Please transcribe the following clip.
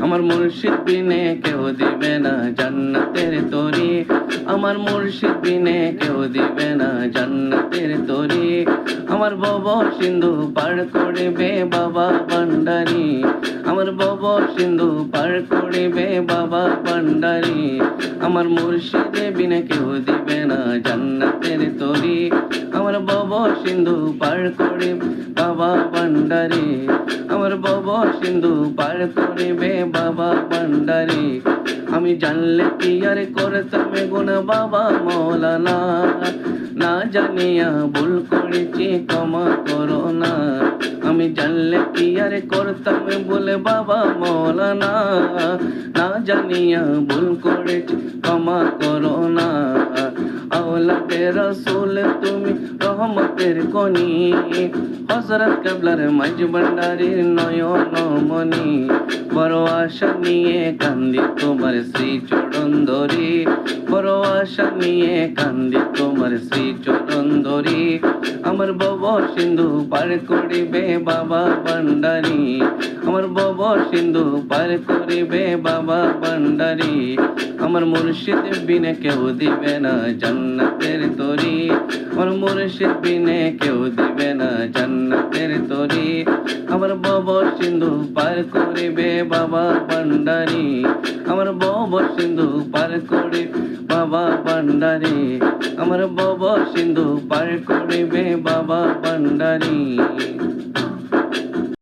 আমার মুর্শিদ বিনে কেউ দিবে না জান্নাতের তরি, আমার মুর্শিদ বিনে কেউ দিবে না জান্নাতের তরি। আমার ভব সিন্ধু পার করিবে বাবা ভান্ডারী, আমার ভব সিন্ধু পার করিবে বাবা ভান্ডারী। আমার মুর্শিদ বিনে কেউ দিবে না জান্নাতের তরি, আমার ভব সিন্ধু পার করিবে বাবা ভান্ডারী, আমার ভব সিন্ধু পার করিবে বাবা ভান্ডারী। আমি জানলে কি আর করতাম গুনাহ বাবা মৌলানা, না জানিয়া ভুল করেছি ক্ষমা করো না। আমি জানলে কি আর করতাম বলে বাবা মৌলানা, না জানিয়া ভুল করেছি ক্ষমা করো না। আওলাদে রাসূল তুমি রহমতের খনি, হযরত কেবলার মাঝ ভান্ডারীর নয়ন মনি। বড় আশা নিয়ে কান্দি তোমার শ্রী চরণ ধরি, বড় আশা নিয়ে কান্দি তোমার শ্রী চরণ ধরি। আমার ভব সিন্ধু পার করিবে বাবা ভান্ডারী, আমার ভব সিন্ধু পার করিবে বাবা ভান্ডারী। আমার মুর্শিদ বিনে কেউ দিবে না জান্নাতের তরি, আমার মুর্শিদ বিনে কেউ দিবে না জান্নাতের তরি। আমার ভব সিন্ধু পার করিবে বাবা ভান্ডারী, আমার ভব সিন্ধু পার করি বাবা ভান্ডারী, আমার ভব সিন্ধু পার করিবে বাবা ভান্ডারী।